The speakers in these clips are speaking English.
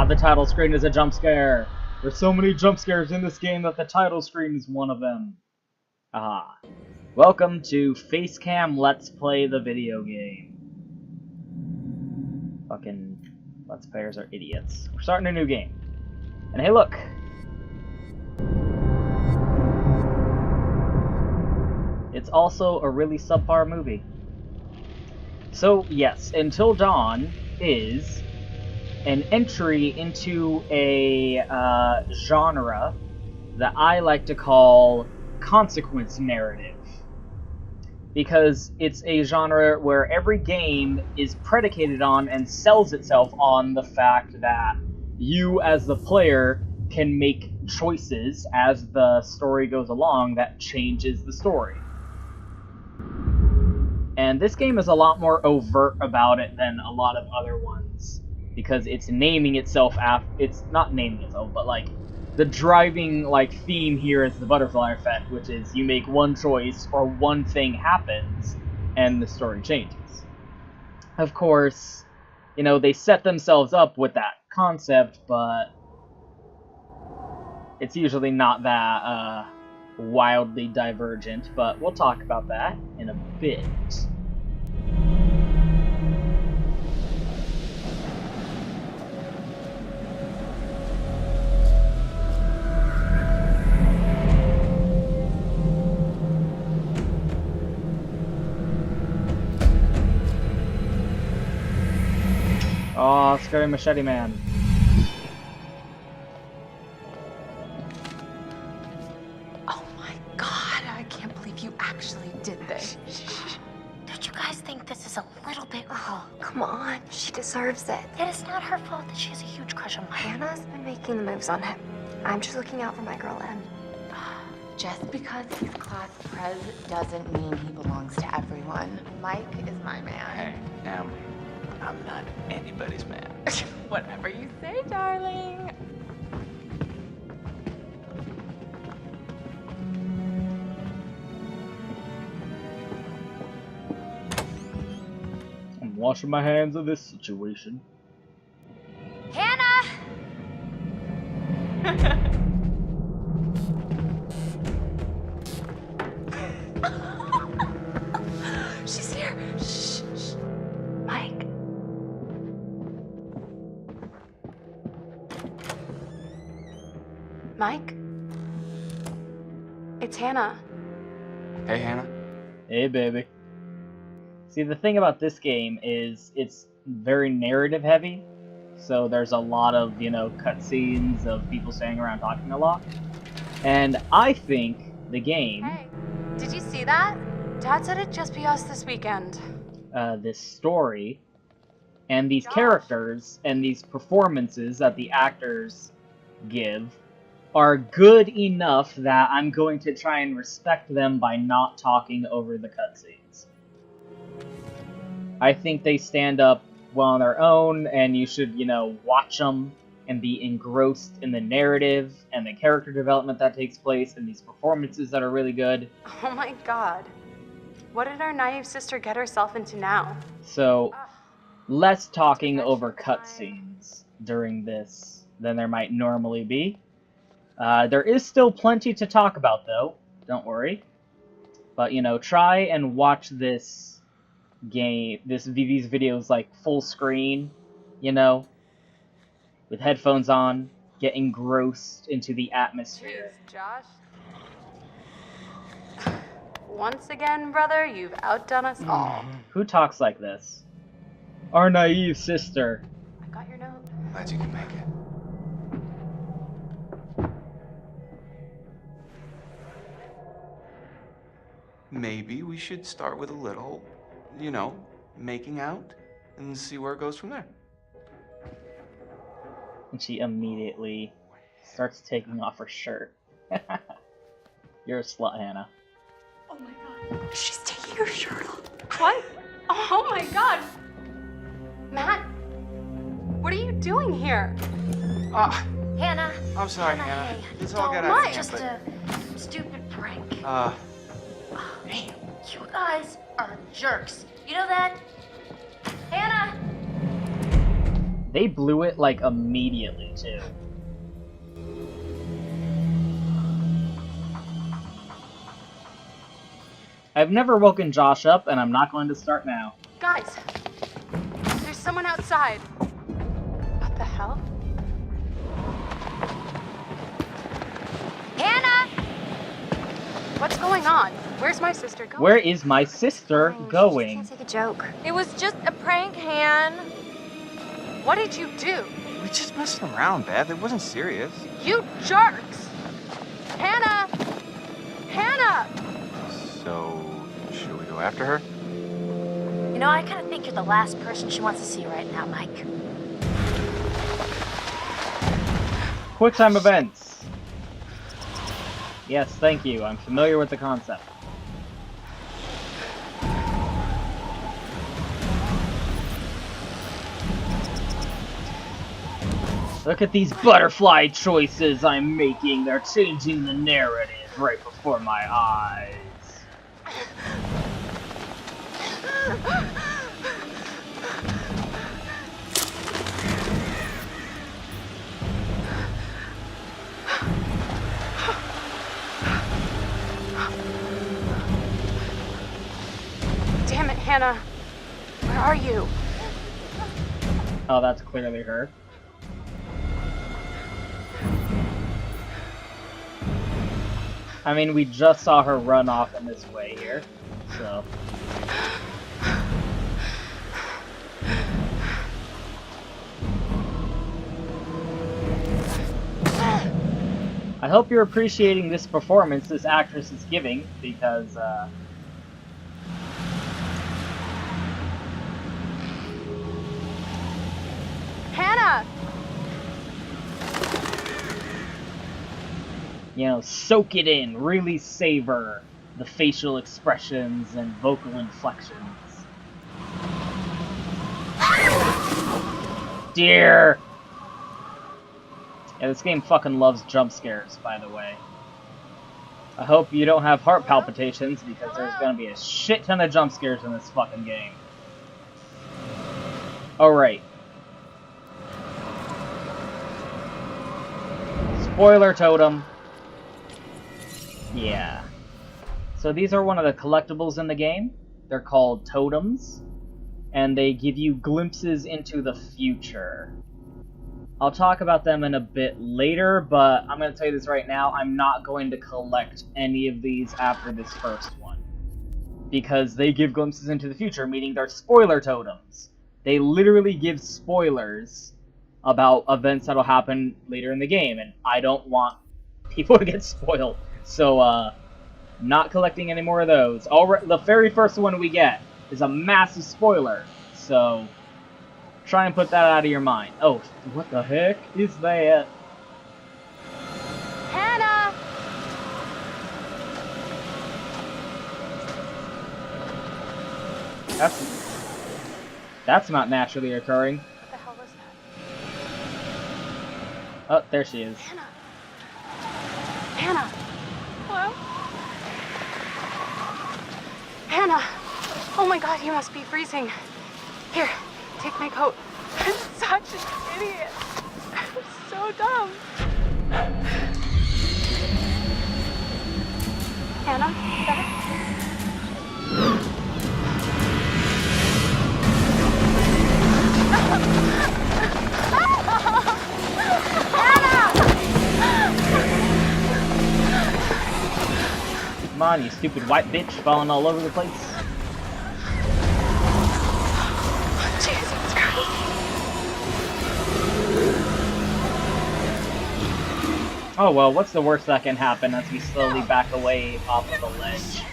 the title screen is a jump scare. There's so many jump scares in this game that the title screen is one of them. Aha. Welcome to Facecam Let's Play the video game. Fucking Let's Players are idiots. We're starting a new game. And hey look! It's also a really subpar movie. So yes, Until Dawn is an entry into a genre that I like to call consequence narrative. Because it's a genre where every game is predicated on and sells itself on the fact that you as the player can make choices as the story goes along that changes the story. And this game is a lot more overt about it than a lot of other ones, because it's naming itself after, it's not naming itself, but like, the driving like theme here is the butterfly effect, which is you make one choice or one thing happens and the story changes. Of course, you know, they set themselves up with that concept, but it's usually not that wildly divergent, but we'll talk about that in a bit. Oh, scary machete man. Oh my god, I can't believe you actually did this. Don't you guys think this is a little bit rude? Oh, come on. She deserves it. It is not her fault that she has a huge crush on Mike. Hannah's been making the moves on him. I'm just looking out for my girl, Em. Just because he's class prez doesn't mean he belongs to everyone. Mike is my man. Hey, Em, I'm not anybody's man. Whatever you say, darling. I'm washing my hands of this situation. Hannah! She's here. Shh, shh. Mike. Mike? It's Hannah. Hey, Hannah. Hey, baby. See, the thing about this game is it's very narrative heavy, so there's a lot of, you know, cutscenes of people standing around talking a lot. And I think the game, Hey, did you see that? Dad said it'd just be us this weekend. this story, and these characters, and these performances that the actors give are good enough that I'm going to try and respect them by not talking over the cutscenes. I think they stand up well on their own, and you should, you know, watch them and be engrossed in the narrative and the character development that takes place and these performances that are really good. Oh my god. What did our naive sister get herself into now? So, less talking over cutscenes during this than there might normally be. There is still plenty to talk about, though. Don't worry. But, you know, try and watch this game, these videos, like, full screen, you know, with headphones on, get engrossed into the atmosphere. Jeez, Josh. Once again, brother, you've outdone us all. Who talks like this? Our naive sister. I got your note. Glad you can make it. Maybe we should start with a little, you know, making out and see where it goes from there. And she immediately starts taking off her shirt. You're a slut, Hannah. Oh my god. She's taking her shirt off. What? Oh my god. Matt, what are you doing here? Hannah. I'm sorry, Hannah, Hannah. hey, This all got don't- out of it's hand, just a stupid prank. Damn. You guys are jerks. You know that? Hannah! They blew it, like, immediately, too. I've never woken Josh up, and I'm not going to start now. Guys, there's someone outside. What the hell? Hannah! What's going on? Where's my sister going? Where is my sister going? Can't take a joke. It was just a prank, Han. What did you do? We just messing around, Beth. It wasn't serious. You jerks! Hannah! Hannah! So, should we go after her? You know, I kind of think you're the last person she wants to see right now, Mike. QuickTime events. Yes, thank you. I'm familiar with the concept. Look at these butterfly choices I'm making. They're changing the narrative right before my eyes. Damn it, Hannah. Where are you? Oh, that's clearly her. I mean, we just saw her run off in this way here, so... I hope you're appreciating this performance this actress is giving, because, Hannah! you know, soak it in, really savor the facial expressions and vocal inflections. Dear! Yeah, this game fucking loves jump scares, by the way. I hope you don't have heart palpitations, because there's gonna be a shit ton of jump scares in this fucking game. Alright. Spoiler totem. Yeah. So these are one of the collectibles in the game. They're called totems. And they give you glimpses into the future. I'll talk about them in a bit later, but I'm going to tell you this right now. I'm not going to collect any of these after this first one. Because they give glimpses into the future, meaning they're spoiler totems. They literally give spoilers about events that'll happen later in the game, and I don't want people to get spoiled. So, not collecting any more of those. The very first one we get is a massive spoiler, so try and put that out of your mind. Oh, what the heck is that? Hannah! That's not naturally occurring. What the hell was that? Oh, there she is. Hannah! Hannah! Hello? Hannah! Oh my god, you must be freezing. Here, take my coat. I'm such an idiot. I'm so dumb. Hannah, back. Come on, you stupid white bitch, falling all over the place. Jesus Christ. Oh well, what's the worst that can happen as we slowly back away off of the ledge?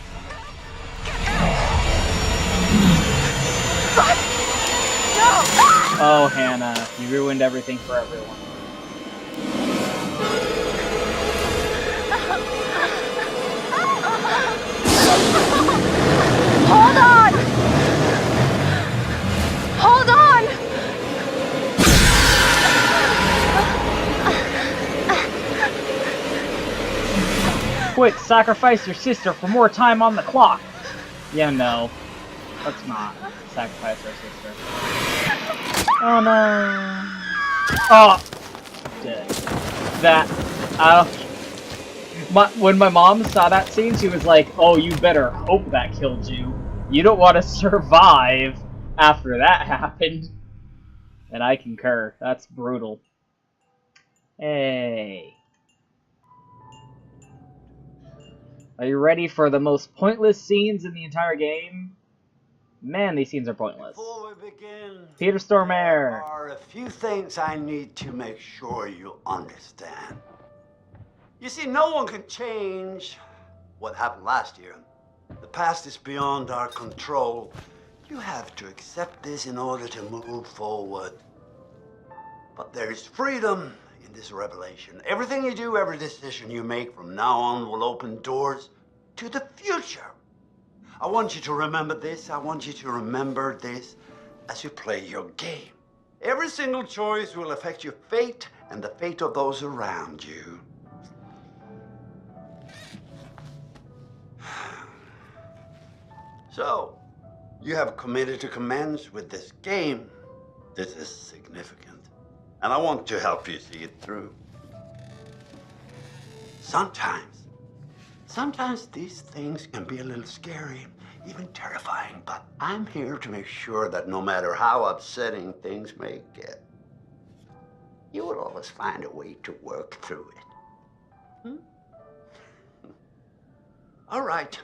Oh, Hannah, you ruined everything for everyone. Hold on! Hold on! Quick, sacrifice your sister for more time on the clock! Yeah, no. Let's not sacrifice our sister. Oh no. Oh, dead. That. When my mom saw that scene, she was like, "Oh, you better hope that killed you. You don't want to survive after that happened." And I concur. That's brutal. Hey. Are you ready for the most pointless scenes in the entire game? Man, these scenes are pointless. Before we begin, Peter Stormare. there are a few things I need to make sure you understand. You see, no one can change what happened last year. The past is beyond our control. You have to accept this in order to move forward. But there is freedom in this revelation. Everything you do, every decision you make from now on will open doors to the future. I want you to remember this. I want you to remember this as you play your game. Every single choice will affect your fate and the fate of those around you. So, you have committed to commence with this game. This is significant, and I want to help you see it through. Sometimes these things can be a little scary, even terrifying, but I'm here to make sure that no matter how upsetting things may get, you will always find a way to work through it. All right.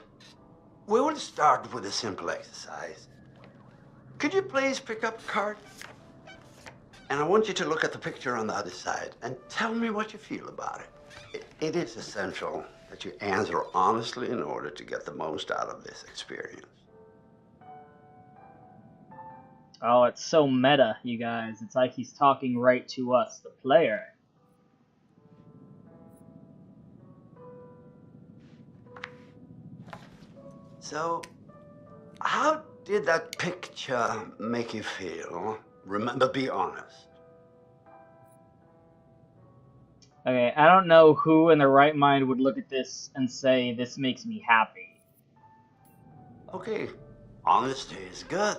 We will start with a simple exercise. Could you please pick up a card? And I want you to look at the picture on the other side and tell me what you feel about it. It is essential that you answer honestly in order to get the most out of this experience. Oh, it's so meta, you guys. It's like he's talking right to us, the player. So, how did that picture make you feel? Remember, be honest. Okay, I don't know who in their right mind would look at this and say, this makes me happy. Okay, honesty is good.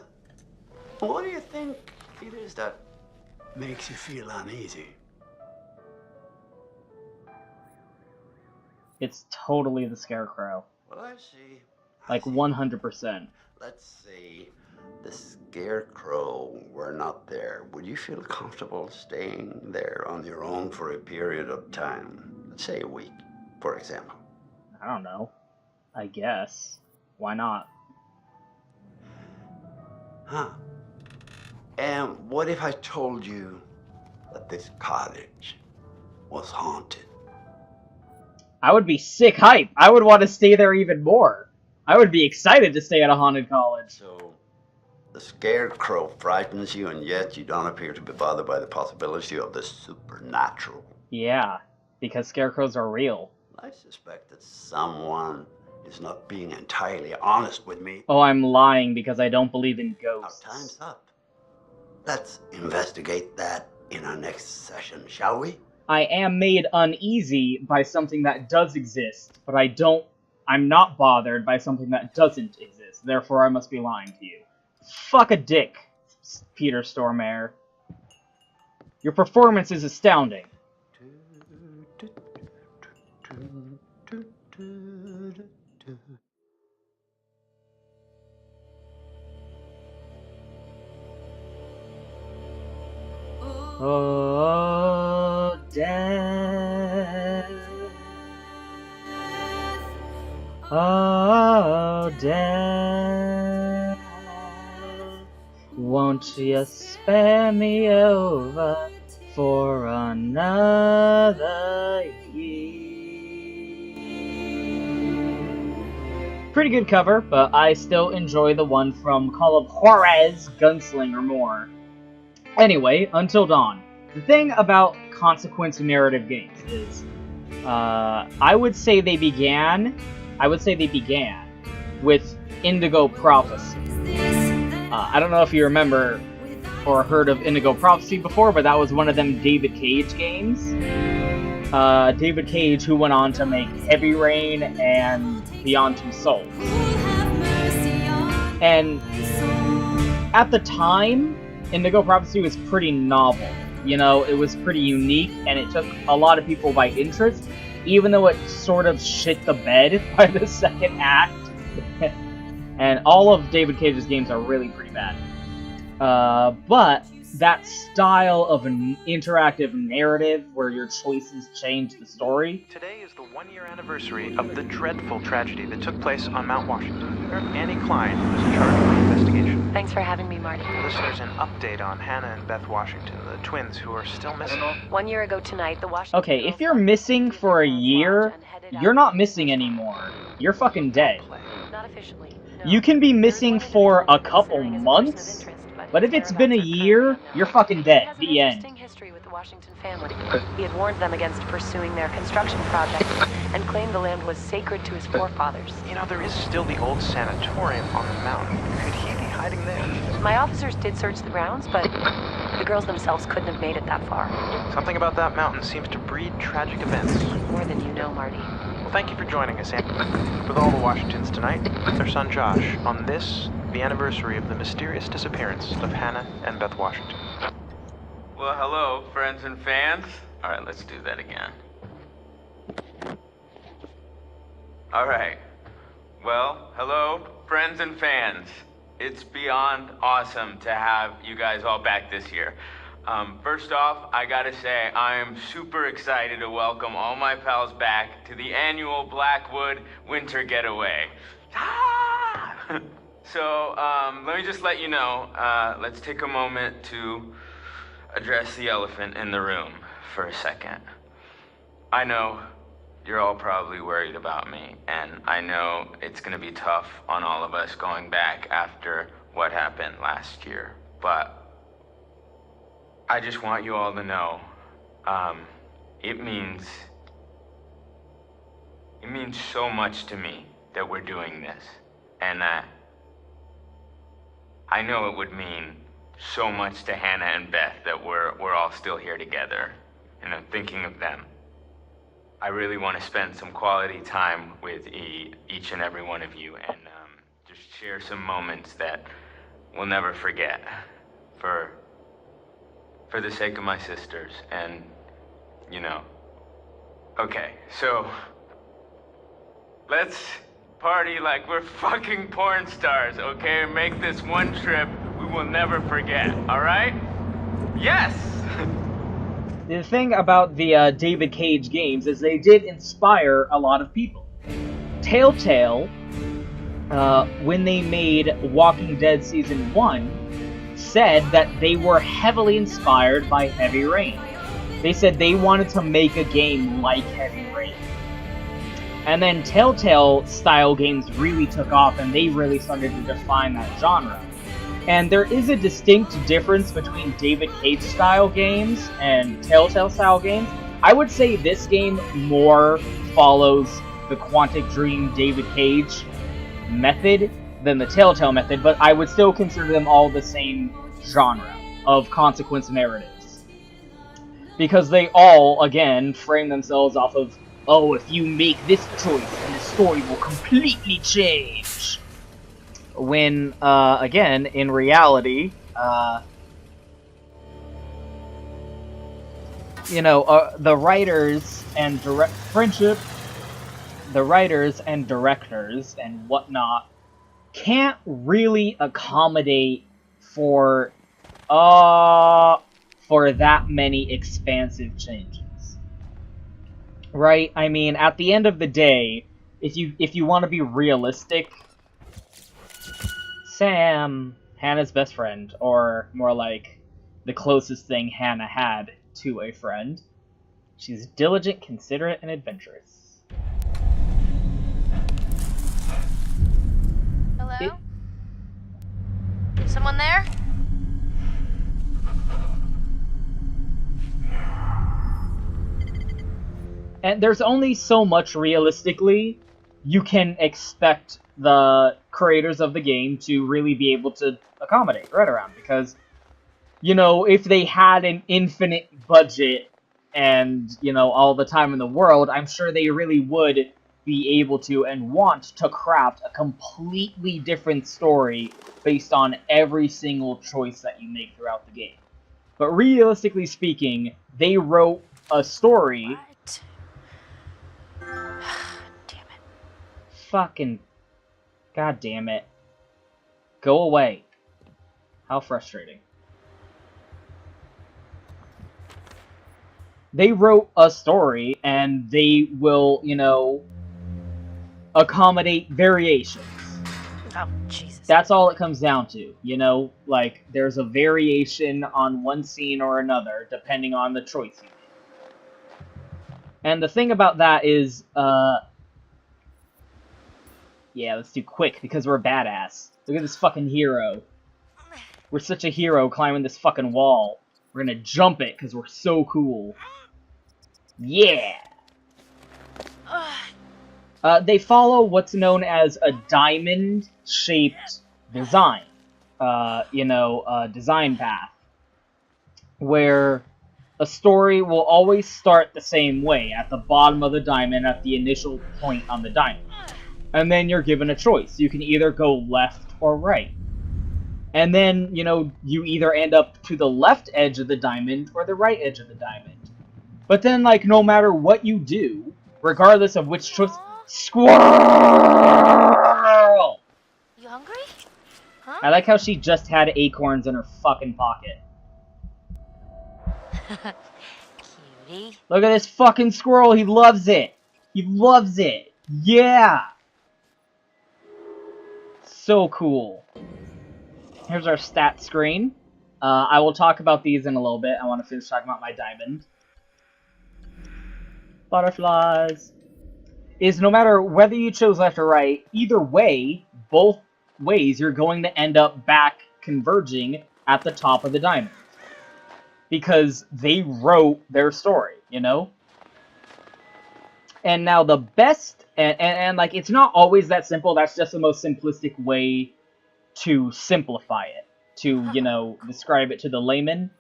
What do you think it is that makes you feel uneasy? It's totally the Scarecrow. Well, I see. Like 100%. Let's say the Scarecrow were not there. Would you feel comfortable staying there on your own for a period of time? Let's say a week, for example. I don't know. I guess. Why not? Huh. And what if I told you that this cottage was haunted? I would be sick hype. I would want to stay there even more. I would be excited to stay at a haunted college. So, the Scarecrow frightens you, and yet you don't appear to be bothered by the possibility of the supernatural. Yeah, because scarecrows are real. I suspect that someone is not being entirely honest with me. Oh, I'm lying because I don't believe in ghosts. Our time's up. Let's investigate that in our next session, shall we? I am made uneasy by something that does exist, but I'm not bothered by something that doesn't exist. Therefore, I must be lying to you. Fuck a dick, Peter Stormare. Your performance is astounding. Oh, death. Oh, death. Won't you spare me over for another year? Pretty good cover, but I still enjoy the one from Call of Juarez Gunslinger more. Anyway, Until Dawn. The thing about consequence narrative games is, I would say they began with Indigo Prophecy. I don't know if you remember or heard of Indigo Prophecy before, but that was one of them David Cage games. David Cage, who went on to make Heavy Rain and Beyond Two Souls. And at the time, Indigo Prophecy was pretty novel. You know, it was pretty unique, and it took a lot of people by interest, even though it sort of shit the bed by the second act. And all of David Cage's games are really pretty bad. But that style of an interactive narrative where your choices change the story. Today is the one-year anniversary of the dreadful tragedy that took place on Mount Washington. Annie Klein was in charge of the investigation. Thanks for having me, Marty. Listeners, an update on Hannah and Beth Washington, the twins who are still missing. 1 year ago tonight, the Washington... Okay, if you're missing for a year, you're not missing anymore. You're fucking dead. Not officially. You can be missing for a couple months, but if it's been a year, you're fucking dead. The end. History with the Washington family. He had warned them against pursuing their construction project and claimed the land was sacred to his forefathers. You know, there is still the old sanatorium on the mountain. Could he be hiding there? My officers did search the grounds, but the girls themselves couldn't have made it that far. Something about that mountain seems to breed tragic events. More than you know, Marty. Well, thank you for joining us, Annie. With all the Washingtons tonight, their son Josh, on this, the anniversary of the mysterious disappearance of Hannah and Beth Washington. Well, hello, friends and fans. All right, let's do that again. All right. Well, hello, friends and fans. It's beyond awesome to have you guys all back this year. First off, I gotta say, I am super excited to welcome all my pals back to the annual Blackwood Winter Getaway. Ah! So, let me just let you know, let's take a moment to address the elephant in the room for a second. I know you're all probably worried about me, and I know it's gonna be tough on all of us going back after what happened last year, but I just want you all to know, it means so much to me that we're doing this, and that I know it would mean so much to Hannah and Beth that we're all still here together, and I'm thinking of them. I really want to spend some quality time with each and every one of you, and just share some moments that we'll never forget for the sake of my sisters, and, you know. Okay, so let's party like we're fucking porn stars, okay? And make this one trip we will never forget, alright? Yes! The thing about the David Cage games is they did inspire a lot of people. Telltale, when they made Walking Dead Season 1, said that they were heavily inspired by Heavy Rain. They said they wanted to make a game like Heavy Rain. And then Telltale style games really took off, and they really started to define that genre. And there is a distinct difference between David Cage style games and Telltale style games. I would say this game more follows the Quantic Dream David Cage method than the Telltale method, but I would still consider them all the same genre of consequence narratives. Because they all, again, frame themselves off of, oh, if you make this choice, then the story will completely change. When, again, in reality, the writers and the writers and directors and whatnot can't really accommodate for that many expansive changes. Right? I mean, at the end of the day, if you want to be realistic, Sam, Hannah's best friend, or more like the closest thing Hannah had to a friend, she's diligent, considerate, and adventurous. Hello? Someone there? And there's only so much, realistically, you can expect the creators of the game to really be able to accommodate right around. Because, you know, if they had an infinite budget and, you know, all the time in the world, I'm sure they really would be able to and want to craft a completely different story based on every single choice that you make throughout the game. But realistically speaking, they wrote a story. What? Damn it. Fucking. God damn it. Go away. How frustrating. They wrote a story, and they will, you know, accommodate variations. Oh, Jesus. That's all it comes down to, you know? Like, there's a variation on one scene or another, depending on the choice you make. And the thing about that is, yeah, let's do quick, because we're a badass. Look at this fucking hero. We're such a hero climbing this fucking wall. We're gonna jump it, because we're so cool. Yeah! They follow what's known as a diamond-shaped design. Design path. Where a story will always start the same way, at the bottom of the diamond, at the initial point on the diamond. And then you're given a choice. You can either go left or right. And then, you know, you either end up to the left edge of the diamond or the right edge of the diamond. But then, like, no matter what you do, regardless of which choice... Squirrel! You hungry? Huh? I like how she just had acorns in her fucking pocket. Cutie. Look at this fucking squirrel, he loves it! He loves it! Yeah! So cool. Here's our stat screen. I will talk about these in a little bit. I want to finish talking about my diamond. Butterflies. Is no matter whether you chose left or right, either way, both ways, you're going to end up back converging at the top of the diamond. Because they wrote their story, you know? And now the best, and like, it's not always that simple, that's just the most simplistic way to simplify it. To, you know, describe it to the layman.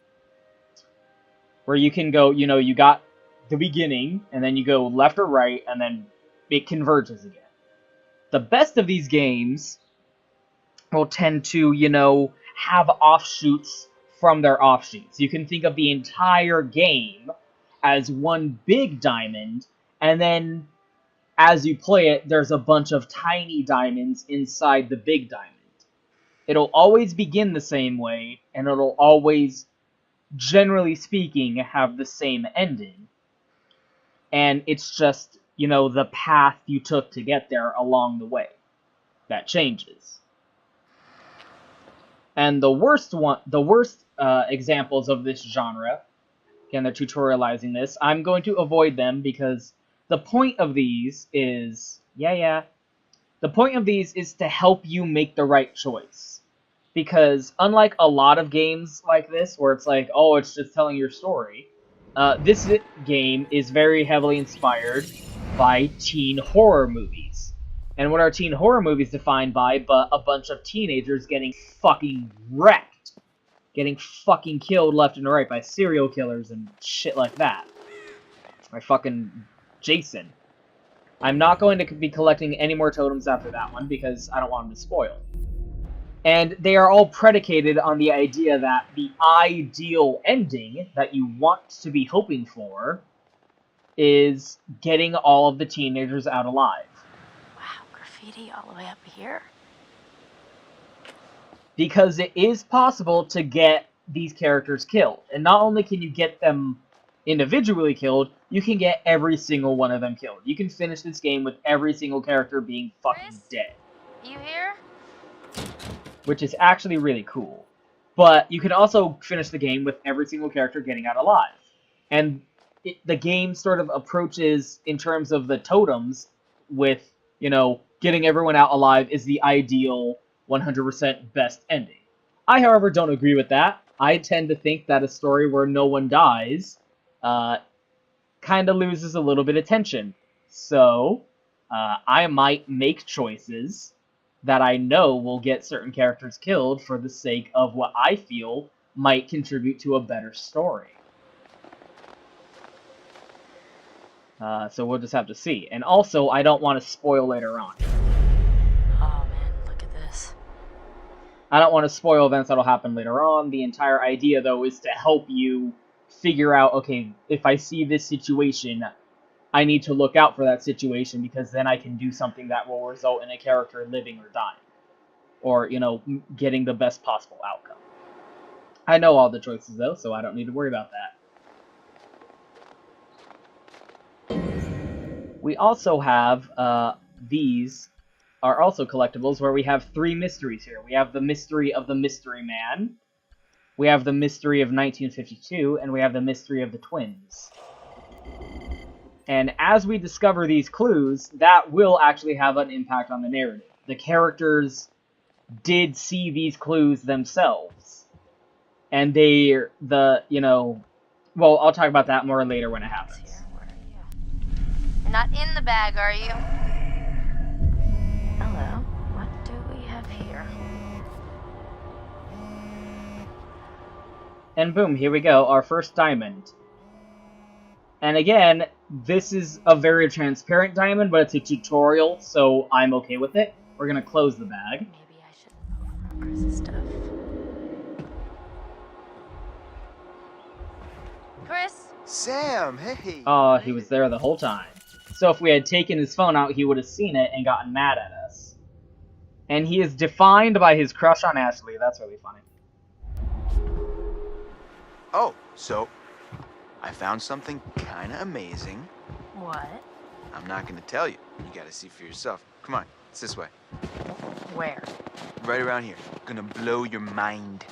Where you can go, you know, you got the beginning, and then you go left or right, and then it converges again. The best of these games will tend to, you know, have offshoots from their offshoots. You can think of the entire game as one big diamond, and then as you play it, there's a bunch of tiny diamonds inside the big diamond. It'll always begin the same way, and it'll always, generally speaking, have the same ending. And it's just, you know, the path you took to get there along the way that changes. And the worst examples of this genre, again, they're tutorializing this, I'm going to avoid them because the point of these is, the point of these is to help you make the right choice. Because unlike a lot of games like this, where it's like, oh, it's just telling your story, this game is very heavily inspired by teen horror movies. And what are teen horror movies defined by but a bunch of teenagers getting fucking wrecked? Getting fucking killed left and right by serial killers and shit like that. By fucking Jason. I'm not going to be collecting any more totems after that one because I don't want them to spoil. And they are all predicated on the idea that the ideal ending that you want to be hoping for is getting all of the teenagers out alive. Wow, graffiti all the way up here. Because it is possible to get these characters killed. And not only can you get them individually killed, you can get every single one of them killed. You can finish this game with every single character being fucking Chris? dead. You here? Which is actually really cool. But you can also finish the game with every single character getting out alive. And the game sort of approaches, in terms of the totems, with, you know, getting everyone out alive is the ideal 100% best ending. I, however, don't agree with that. I tend to think that a story where no one dies kind of loses a little bit of tension. So, I might make choices that I know will get certain characters killed for the sake of what I feel might contribute to a better story. So we'll just have to see. And also, I don't want to spoil later on. Oh man, look at this. I don't want to spoil events that'll happen later on. The entire idea, though, is to help you figure out, okay, if I see this situation, I need to look out for that situation, because then I can do something that will result in a character living or dying. Or, you know, getting the best possible outcome. I know all the choices, though, so I don't need to worry about that. We also have, these are also collectibles, where we have 3 mysteries here. We have the mystery of the Mystery Man, we have the mystery of 1952, and we have the mystery of the twins. And as we discover these clues, that will actually have an impact on the narrative. The characters did see these clues themselves. And you know, well, I'll talk about that more later when it happens. Where are you? You're not in the bag, are you? Hello. What do we have here? And boom, here we go, our first diamond. And again, this is a very transparent diamond, but it's a tutorial, so I'm okay with it. We're gonna close the bag. Maybe I should open Chris's stuff. Chris? Sam, hey! Oh, he was there the whole time. So if we had taken his phone out, he would have seen it and gotten mad at us. And he is defined by his crush on Ashley. That's really funny. Oh, so I found something kind of amazing. What? I'm not going to tell you. You got to see for yourself. Come on, it's this way. Where? Right around here. Gonna blow your mind.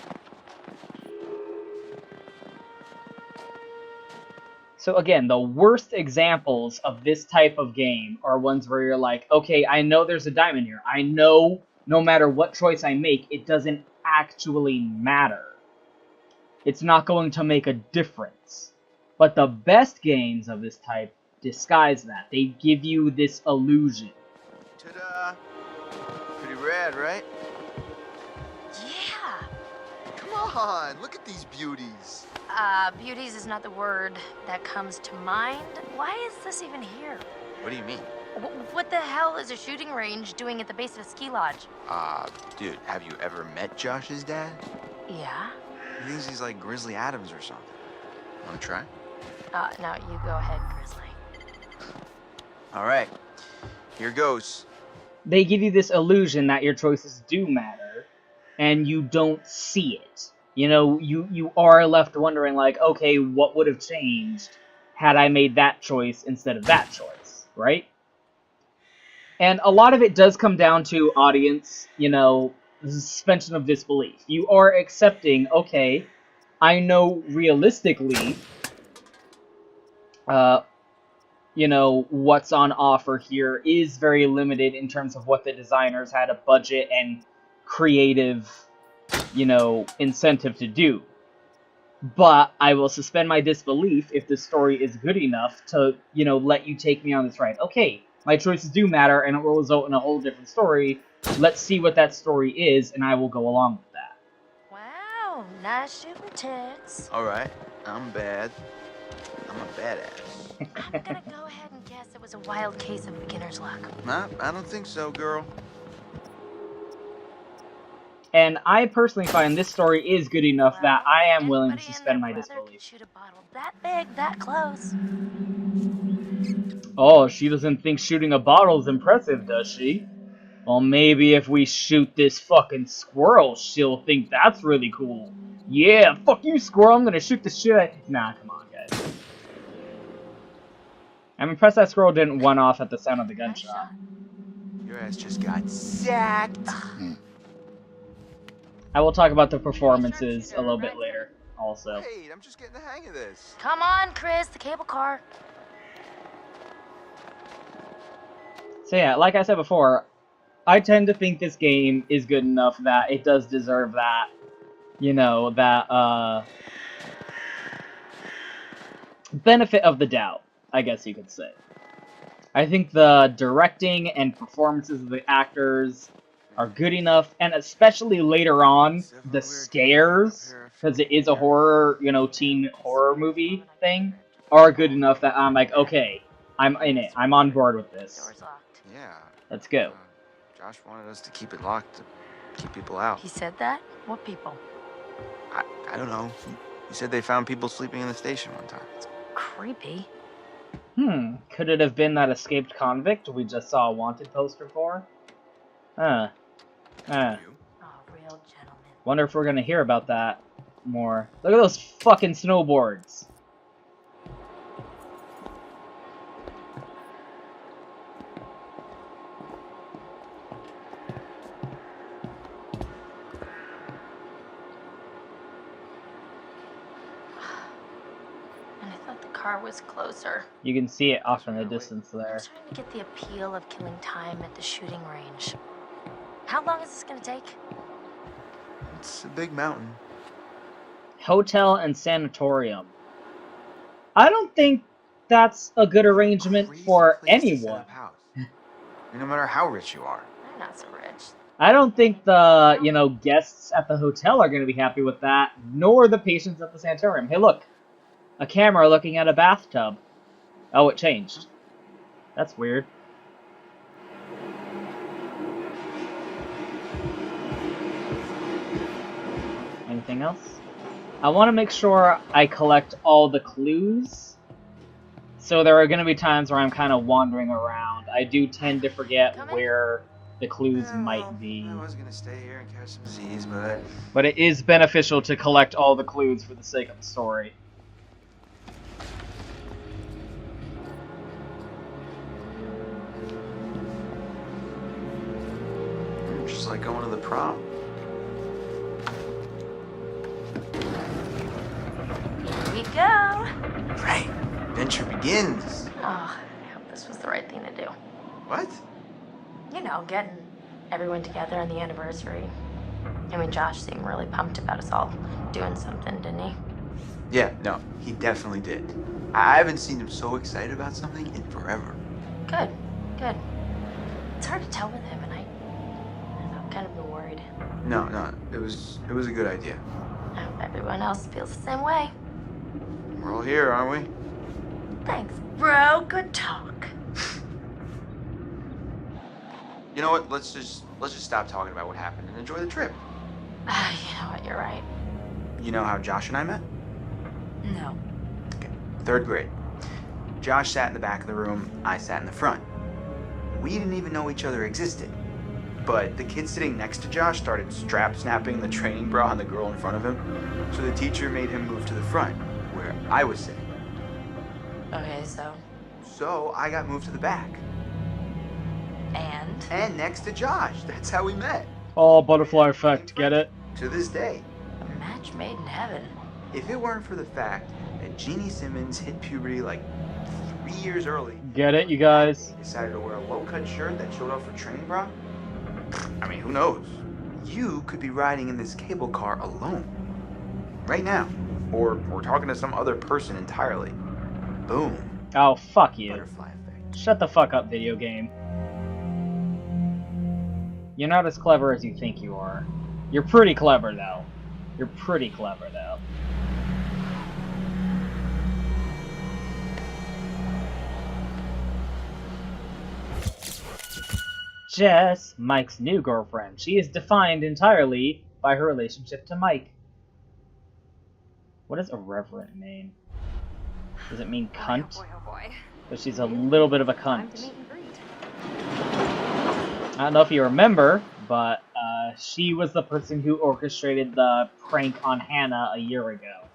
So again, the worst examples of this type of game are ones where you're like, okay, I know there's a diamond here. I know no matter what choice I make, it doesn't actually matter. It's not going to make a difference. But the best games of this type disguise that. They give you this illusion. Ta-da! Pretty rad, right? Yeah. Come on, look at these beauties. Beauties is not the word that comes to mind. Why is this even here? What do you mean? What the hell is a shooting range doing at the base of a ski lodge? Dude, have you ever met Josh's dad? Yeah? He thinks he's like Grizzly Adams or something. Wanna try? No, you go ahead, Grizzly. Alright, here goes. They give you this illusion that your choices do matter, and you don't see it. You know, you are left wondering, like, okay, what would have changed had I made that choice instead of that choice, right? And a lot of it does come down to audience, you know, the suspension of disbelief. You are accepting, okay, I know realistically, you know, what's on offer here is very limited in terms of what the designers had a budget and creative, you know, incentive to do. But I will suspend my disbelief if the story is good enough to, you know, let you take me on this ride. Okay, my choices do matter, and it will result in a whole different story. Let's see what that story is, and I will go along with that. Wow, nice shooting tits. Alright, I'm bad. I'm a badass. I'm gonna go ahead and guess it was a wild case of beginner's luck. Nah, I don't think so, girl. And I personally find this story is good enough that I am willing to Anybody and suspend their my brother disbelief. could shoot a bottle that big, that close. Oh, she doesn't think shooting a bottle is impressive, does she? Well, maybe if we shoot this fucking squirrel, she'll think that's really cool. Yeah, fuck you, squirrel, I'm gonna shoot the shit. Nah, come on, guys. I'm impressed that squirrel didn't run off at the sound of the gunshot. Your ass just got sacked. I will talk about the performances a little bit later, also. Wait, I'm just getting the hang of this. Come on, Chris, the cable car. So yeah, like I said before, I tend to think this game is good enough that it does deserve that, you know, that, benefit of the doubt, I guess you could say. I think the directing and performances of the actors are good enough, and especially later on, the scares, because it is a horror, you know, teen horror movie thing, are good enough that I'm like, okay, I'm in it. I'm on board with this. Door's locked. Yeah. Let's go. Josh wanted us to keep it locked to keep people out. He said that? What people? I don't know. He said they found people sleeping in the station one time. Creepy. Could it have been that escaped convict we just saw a wanted poster for? Oh, real gentleman. Wonder if we're gonna hear about that more. Look at those fucking snowboards. And I thought the car was closer. You can see it off in the distance I there. was trying to get the appeal of killing time at the shooting range. How long is this gonna take? It's a big mountain. Hotel and sanatorium. I don't think that's a good arrangement Crazy for place to set anyone. up house. No matter how rich you are. I'm not so rich. I don't think the, guests at the hotel are going to be happy with that, nor the patients at the sanatorium. Hey, look. A camera looking at a bathtub. Oh, it changed. That's weird. Anything else? I want to make sure I collect all the clues. So there are going to be times where I'm kind of wandering around. I do tend to forget where the clues might be. I was gonna stay here and catch some Z's, But it is beneficial to collect all the clues for the sake of the story. just like going to the prom. Here we go. Right. Adventure begins. Oh, I hope this was the right thing to do. What? You know, getting everyone together on the anniversary. I mean, Josh seemed really pumped about us all doing something, didn't he? Yeah, no, he definitely did. I haven't seen him so excited about something in forever. Good, good. It's hard to tell with him, and I've kind of been worried. No, it was a good idea. I hope everyone else feels the same way. We're all here, aren't we? Thanks, bro. Good talk. You know what? Let's just stop talking about what happened and enjoy the trip. You know what? You're right. You know how Josh and I met? No. Okay, 3rd grade. Josh sat in the back of the room, I sat in the front. We didn't even know each other existed. But the kid sitting next to Josh started strap-snapping the training bra on the girl in front of him, so the teacher made him move to the front, where I was sitting. Okay, so? So I got moved to the back. And next to Josh. That's how we met. Oh, butterfly effect, get it? To this day. A match made in heaven. If it weren't for the fact that Jeannie Simmons hit puberty like 3 years early. Get it, you guys? He decided to wear a low-cut shirt that showed off her training bra. I mean, who knows? You could be riding in this cable car alone. Right now. Or talking to some other person entirely. Boom. Oh, fuck you. Butterfly effect. Shut the fuck up, video game. You're not as clever as you think you are. You're pretty clever, though. You're pretty clever, though. Jess, Mike's new girlfriend. She is defined entirely by her relationship to Mike. What does irreverent mean? Does it mean cunt? Oh boy. But she's a little bit of a Time to cunt. meet and greet. I don't know if you remember, but she was the person who orchestrated the prank on Hannah a year ago.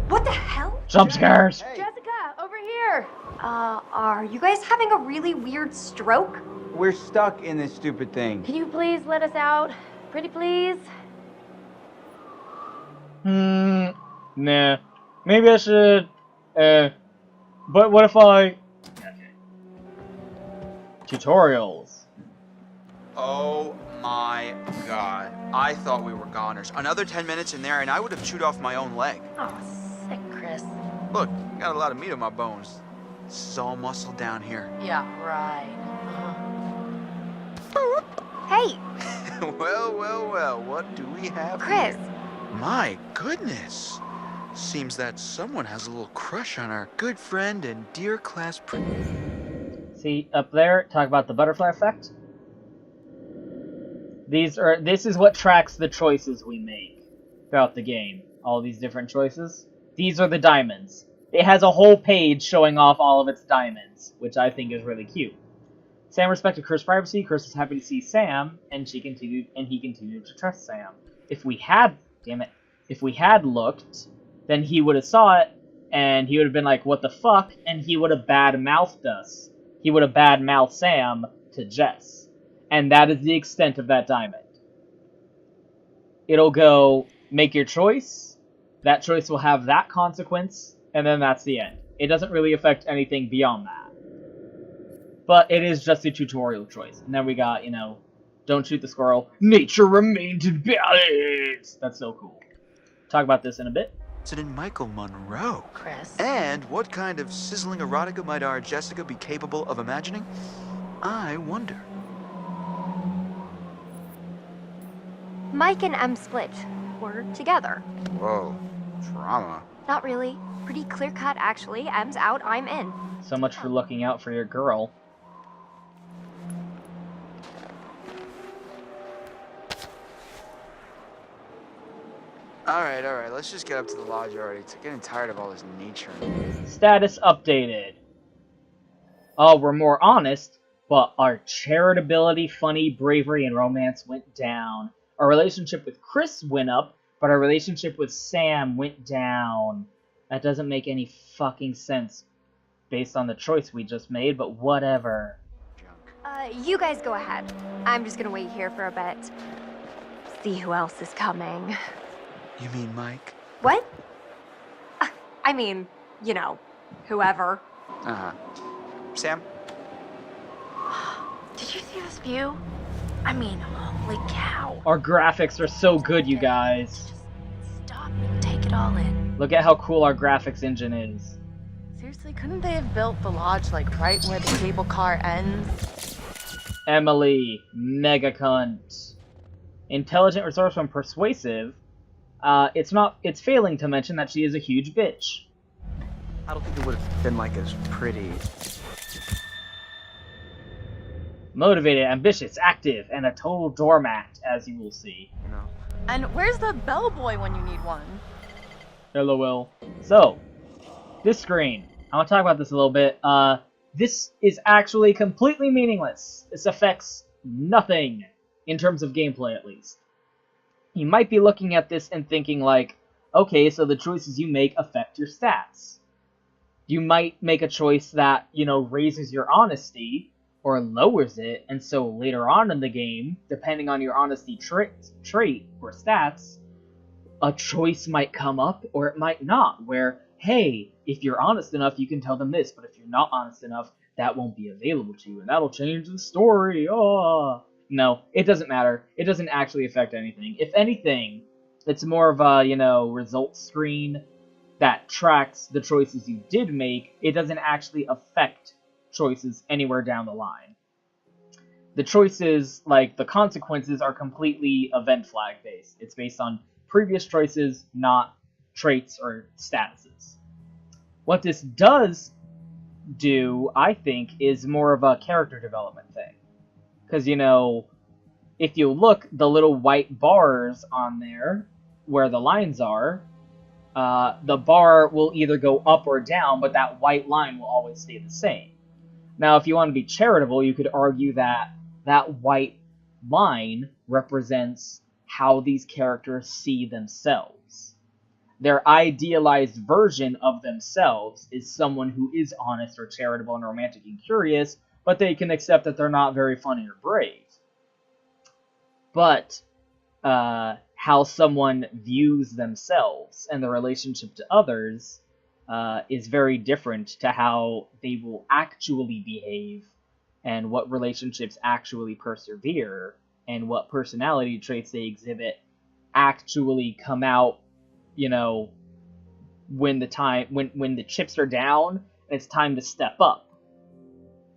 What the hell? Jump scares! Jessica, over here. Are you guys having a really weird stroke? We're stuck in this stupid thing. Can you please let us out? Pretty please? Nah. Maybe I should, but what if I... Tutorials. Oh my god. I thought we were goners. Another 10 minutes in there and I would have chewed off my own leg. Oh, sick, Chris. Look, got a lot of meat on my bones. This is all muscle down here. Yeah, right. Hey, Well, what do we have Chris. here? My goodness. Seems that someone has a little crush on our good friend and dear class See, up there, talk about the butterfly effect. This is what tracks the choices we make throughout the game. All these different choices. These are the diamonds. It has a whole page showing off all of its diamonds, which I think is really cute. Sam respected Chris' privacy. Chris was happy to see Sam, and he continued to trust Sam. If we had looked, then he would have saw it, and he would have been like, "What the fuck?" And he would have bad-mouthed us. He would have bad-mouthed Sam to Jess, and that is the extent of that diamond. It'll go, make your choice. That choice will have that consequence, and then that's the end. It doesn't really affect anything beyond that. But it is just a tutorial choice. And then we got, you know, don't shoot the squirrel. Nature remains in balance. That's so cool. Talk about this in a bit. President Michael Monroe. Chris. And what kind of sizzling erotica might our Jessica be capable of imagining? I wonder. Mike and Em split. We're together. Whoa, drama. Not really. Pretty clear cut, actually. Em's out, I'm in. So much for looking out for your girl. Alright, let's just get up to the lodge already. It's getting tired of all this nature. Status updated. We're more honest, but our charitability, funny, bravery, and romance went down. Our relationship with Chris went up, but our relationship with Sam went down. That doesn't make any fucking sense based on the choice we just made, but whatever. You guys go ahead. I'm just gonna wait here for a bit. See who else is coming. You mean Mike? What? I mean, you know, whoever. Uh-huh. Sam? Did you see this view? I mean, holy cow. Our graphics are so good, you guys. Stop and take it all in. Look at how cool our graphics engine is. Seriously, couldn't they have built the lodge like right where the cable car ends? Emily, mega cunt. Intelligent, resourceful, and persuasive. It's failing to mention that she is a huge bitch. I don't think it would have been like as pretty. Motivated, ambitious, active, and a total doormat, as you will see. You know. And where's the bellboy when you need one? LOL. So, this screen. I want to talk about this a little bit. This is actually completely meaningless. This affects nothing, in terms of gameplay at least. You might be looking at this and thinking like, okay, so the choices you make affect your stats. You might make a choice that, you know, raises your honesty, or lowers it, and so later on in the game, depending on your honesty trait or stats, a choice might come up or it might not, where, hey, if you're honest enough, you can tell them this, but if you're not honest enough, that won't be available to you, and that'll change the story. Oh. No, it doesn't matter. It doesn't actually affect anything. If anything, it's more of a, you know, results screen that tracks the choices you did make. It doesn't actually affect choices anywhere down the line. The choices, like the consequences, are completely event flag based. It's based on previous choices, not traits or statuses. What this does do, I think, is more of a character development thing. Because, you know, if you look, the little white bars on there, where the lines are, the bar will either go up or down, but that white line will always stay the same. Now, if you want to be charitable, you could argue that that white line represents how these characters see themselves. Their idealized version of themselves is someone who is honest or charitable and romantic and curious, but they can accept that they're not very funny or brave. But how someone views themselves and the relationship to others is very different to how they will actually behave and what relationships actually persevere and what personality traits they exhibit actually come out, you know, when the chips are down and it's time to step up.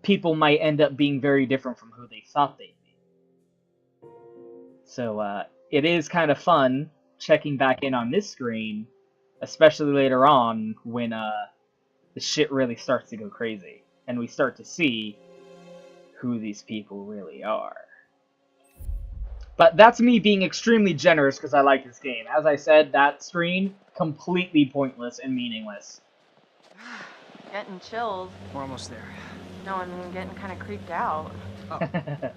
People might end up being very different from who they thought they'd be. So, it is kind of fun checking back in on this screen Especially later on when the shit really starts to go crazy. And we start to see who these people really are. But that's me being extremely generous because I like this game. As I said, that screen, completely pointless and meaningless. Getting chills. We're almost there. No, I'm getting kind of creeped out. Oh, yeah.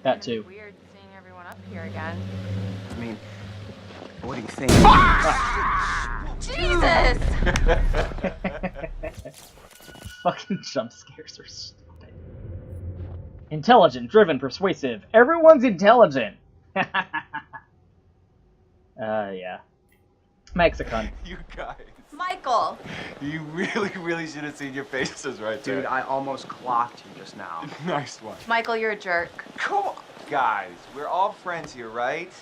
That too. Weird seeing everyone up here again. I mean, what do you think? Jesus! Fucking jump scares are stupid. Intelligent, driven, persuasive. Everyone's intelligent. Yeah. Mexican. You guys. Michael! You really should have seen your faces right there. Dude, I almost clocked you just now. Nice one. Michael, you're a jerk. Come on. Guys, we're all friends here, right?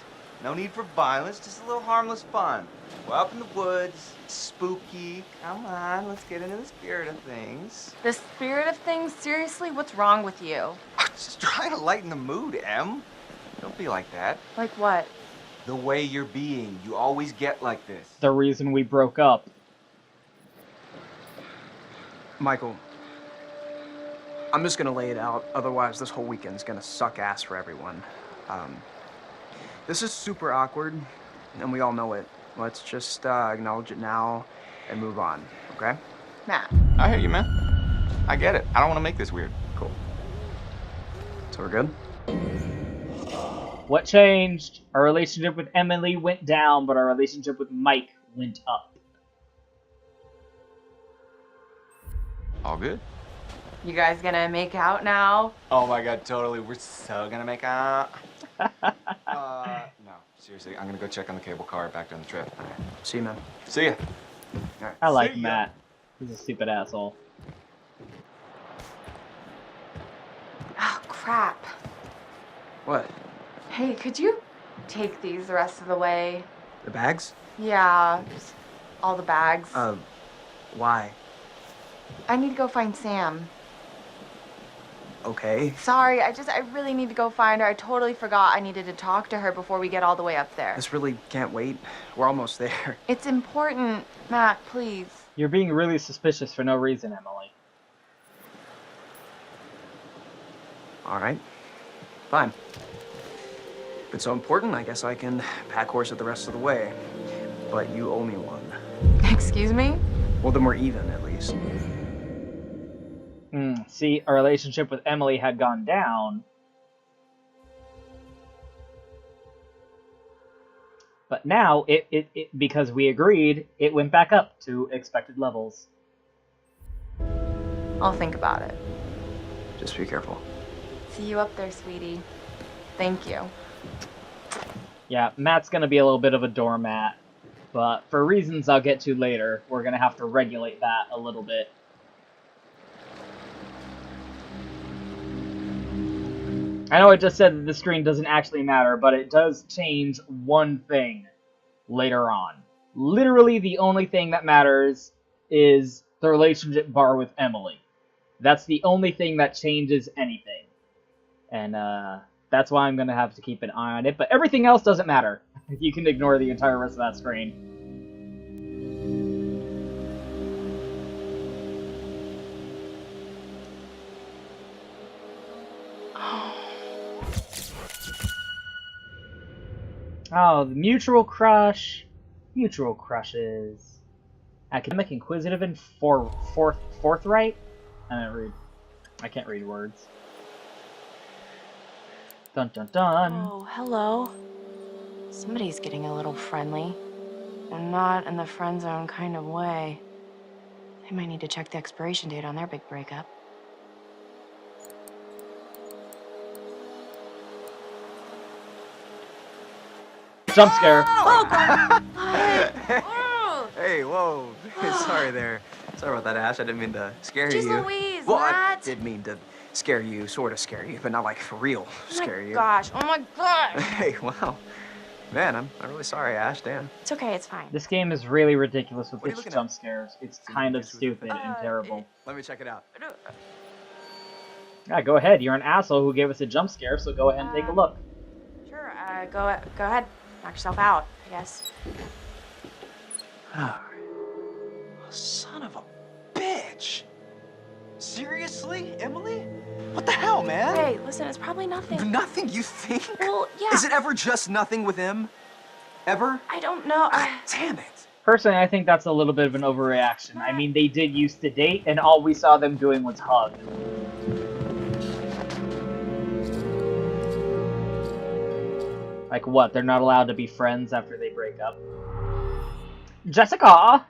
No need for violence, just a little harmless fun. We're up in the woods, it's spooky. Come on, let's get into the spirit of things. The spirit of things? Seriously? What's wrong with you? Just trying to lighten the mood, Em. Don't be like that. Like what? The way you're being, you always get like this. The reason we broke up. Michael, I'm just gonna lay it out. Otherwise, this whole weekend's gonna suck ass for everyone. This is super awkward, and we all know it. Let's just acknowledge it now and move on, okay? Matt. I hear you, man. I get it. I don't want to make this weird. Cool. So we're good? What changed? Our relationship with Emily went down, but our relationship with Mike went up. All good? You guys gonna make out now? Oh my god, totally. We're so gonna make out. No, seriously. I'm gonna go check on the cable car back down the trip. All right. See you, man. See ya. All right. I like See ya. Matt. He's a stupid asshole. Oh, crap. What? Hey, could you take these the rest of the way? The bags? Yeah, just all the bags. Why? I need to go find Sam. Okay. Sorry, I really need to go find her. I totally forgot I needed to talk to her before we get all the way up there. This really can't wait. We're almost there. It's important. Matt, please. You're being really suspicious for no reason, Emily. All right. Fine. If it's so important, I guess I can pack horse it the rest of the way. But you owe me one. Excuse me? Well, then we're even, at least. See, our relationship with Emily had gone down. But now, because we agreed, it went back up to expected levels. I'll think about it. Just be careful. See you up there, sweetie. Thank you. Yeah, Matt's gonna be a little bit of a doormat. But for reasons I'll get to later, we're gonna have to regulate that a little bit. I know I just said that the screen doesn't actually matter, but it does change one thing later on. Literally the only thing that matters is the relationship bar with Emily. That's the only thing that changes anything. And that's why I'm going to have to keep an eye on it, but everything else doesn't matter. You can ignore the entire rest of that screen. Oh, the mutual crush. Mutual crushes. Academic, inquisitive, and forthright? I can't read words. Dun dun dun. Oh, hello. Somebody's getting a little friendly. And not in the friend zone kind of way. They might need to check the expiration date on their big breakup. Jump scare. Hey, whoa. Sorry there. Sorry about that, Ash. I didn't mean to scare Jeez you. Louise, Well, Matt. I did mean to scare you, sort of scare you, but not like for real scare you. Gosh, oh my gosh. Hey, wow. Man, I'm really sorry, Ash. Damn. It's okay, it's fine. This game is really ridiculous with What are you its looking jump at? scares. It's kind of stupid and terrible. Let me check it out. Yeah, go ahead. You're an asshole who gave us a jump scare, so go ahead and take a look. Sure, go ahead. Knock yourself out, I guess. Son of a bitch! Seriously, Emily? What the hell, man? Hey, listen, it's probably nothing. Nothing, you think? Well, yeah. Is it ever just nothing with him? Ever? I don't know. Damn it. Personally, I think that's a little bit of an overreaction. I mean, they did used to date, and all we saw them doing was hug. Like what? They're not allowed to be friends after they break up? Jessica!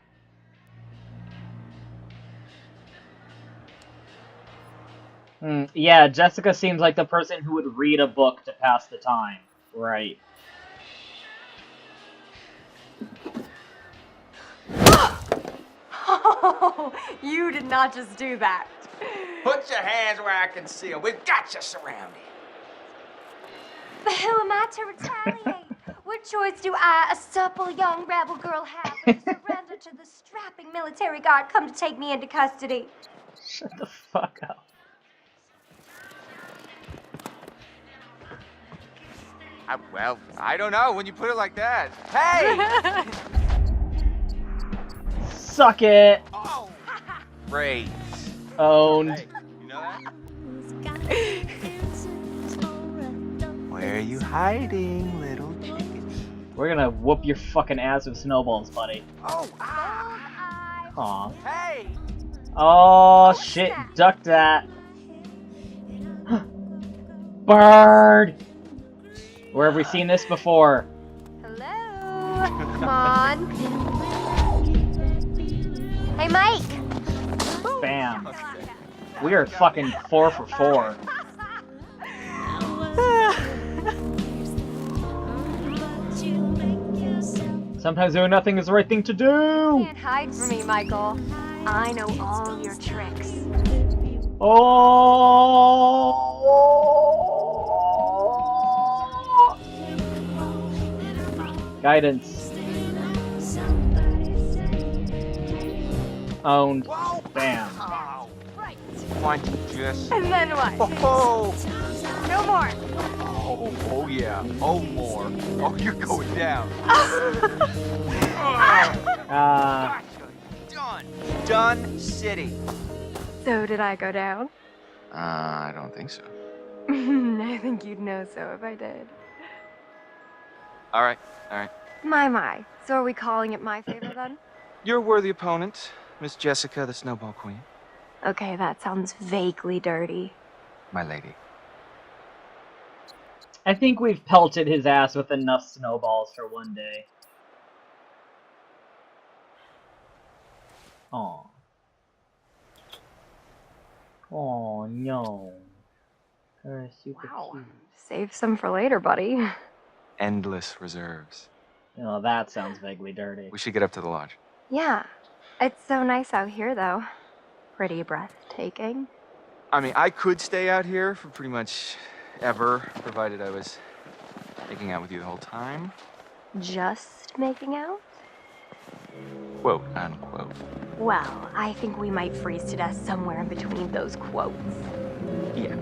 Yeah, Jessica seems like the person who would read a book to pass the time. Right. Oh, you did not just do that. Put your hands where I can see them. We've got you surrounded. But who am I to retaliate? What choice do I, a supple young rebel girl, have but to surrender to the strapping military guard come to take me into custody? Shut the fuck up. Well, I don't know when you put it like that. Hey! Suck it! Oh! Great. Owned. Hey, you know that? Where are you hiding, little chicken? We're gonna whoop your fucking ass with snowballs, buddy. Oh! Aw. Hey! Oh shit, duck that. Bird! Where have we seen this before? Hello? Come on. Hey, Mike! Bam. We are fucking 4 for 4. Sometimes doing nothing is the right thing to do! You can't hide from me, Michael. I know all your tricks. Oh! Guidance. Owned. Bam. One, just. And then what? Oh! No more. Oh yeah. Oh, more. Oh, you're going down. Done. Done city. So did I go down? I don't think so. I think you'd know so if I did. All right. All right. My. So are we calling it my favor then? You're a worthy opponent, Miss Jessica, the Snowball Queen. Okay, that sounds vaguely dirty. My lady. I think we've pelted his ass with enough snowballs for one day. Aw. Oh no. They're super cute. Save some for later, buddy. Endless reserves. Oh, that sounds vaguely dirty. We should get up to the lodge. Yeah. It's so nice out here, though. Pretty breathtaking. I mean, I could stay out here for pretty much ever, provided I was making out with you the whole time. Just making out? Quote, unquote. Well, I think we might freeze to death somewhere in between those quotes. Yeah.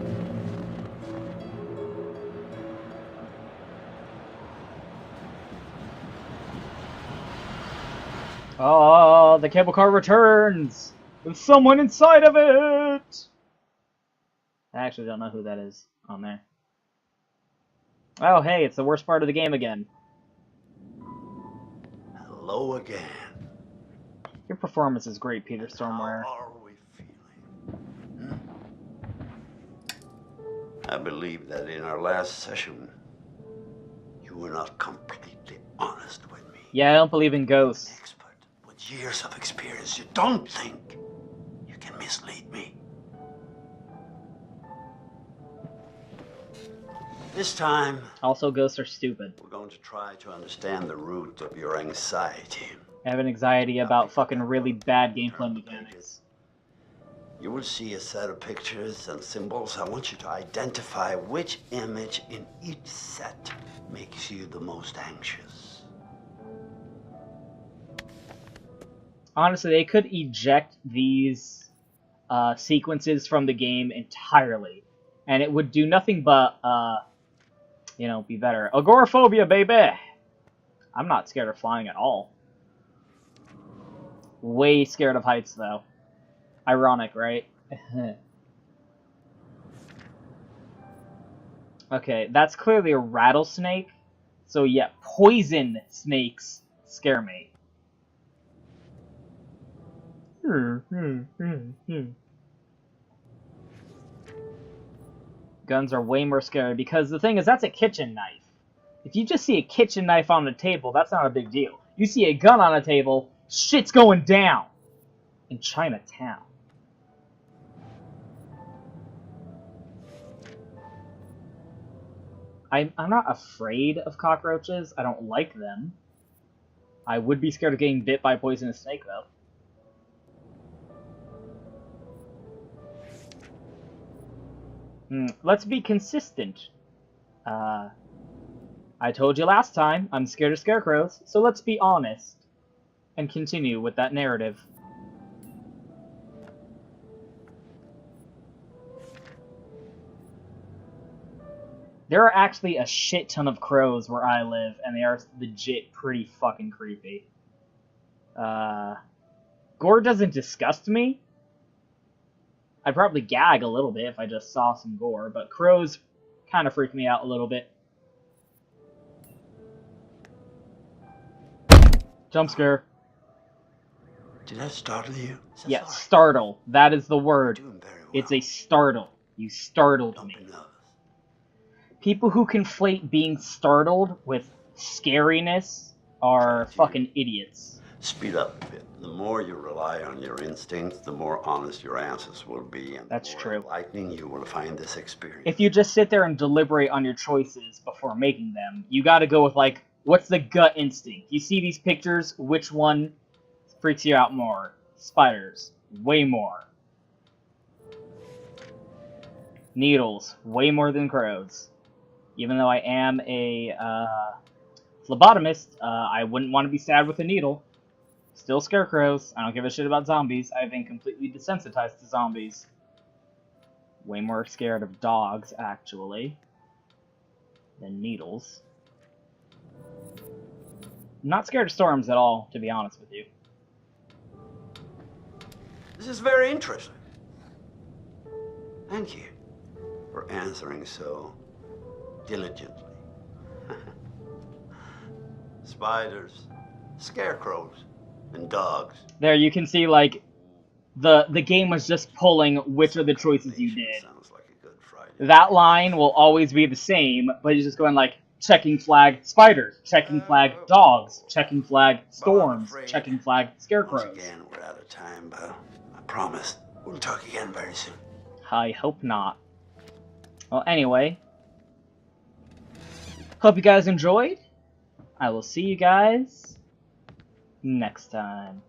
Oh, the cable car returns! With someone inside of it! I actually don't know who that is on there. Oh, hey, it's the worst part of the game again. Hello again. Your performance is great, Peter Stormare. How are we feeling? I believe that in our last session, you were not completely honest with me. Yeah, I don't believe in ghosts. With years of experience, you don't think you can mislead me. This time, Also, ghosts are stupid. we're going to try to understand the root of your anxiety. I have an anxiety about fucking really bad gameplay mechanics. You will see a set of pictures and symbols. I want you to identify which image in each set makes you the most anxious. Honestly, they could eject these sequences from the game entirely, and it would do nothing but, you know, be better. Agoraphobia, baby! I'm not scared of flying at all. Way scared of heights, though. Ironic, right? Okay, that's clearly a rattlesnake. So yeah, poison snakes scare me. Guns are way more scary because the thing is, that's a kitchen knife. If you just see a kitchen knife on the table, that's not a big deal. You see a gun on a table, shit's going down. In Chinatown. I'm not afraid of cockroaches. I don't like them. I would be scared of getting bit by a poisonous snake, though. Let's be consistent. I told you last time, I'm scared of scarecrows, so let's be honest. And continue with that narrative. There are actually a shit ton of crows where I live, and they are legit pretty fucking creepy. Gore doesn't disgust me. I'd probably gag a little bit if I just saw some gore, but crows kind of freak me out a little bit. Jump scare. Did that startle you? Yes, yeah, startle. That is the word. Well. It's a startle. You startled me. People who conflate being startled with scariness are fucking idiots. Speed up a bit. The more you rely on your instincts, the more honest your answers will be. And that's true. Enlightening you will find this experience. If you just sit there and deliberate on your choices before making them, you gotta go with, like, what's the gut instinct? You see these pictures, which one freaks you out more? Spiders. Way more. Needles. Way more than crows. Even though I am a phlebotomist, I wouldn't want to be stabbed with a needle. Still scarecrows. I don't give a shit about zombies. I've been completely desensitized to zombies. Way more scared of dogs, actually, than needles. I'm not scared of storms at all, to be honest with you. This is very interesting. Thank you for answering so diligently. Spiders, scarecrows, and dogs. There, you can see, like, the game was just pulling which of the choices you did. Sounds like a good Friday. That line will always be the same, but you're just going like, checking flag spiders, checking flag dogs, checking flag storms, checking flag scarecrows. Once again, we're out of time, but I promise we'll talk again very soon. I hope not. Well, anyway, hope you guys enjoyed. I will see you guys next time.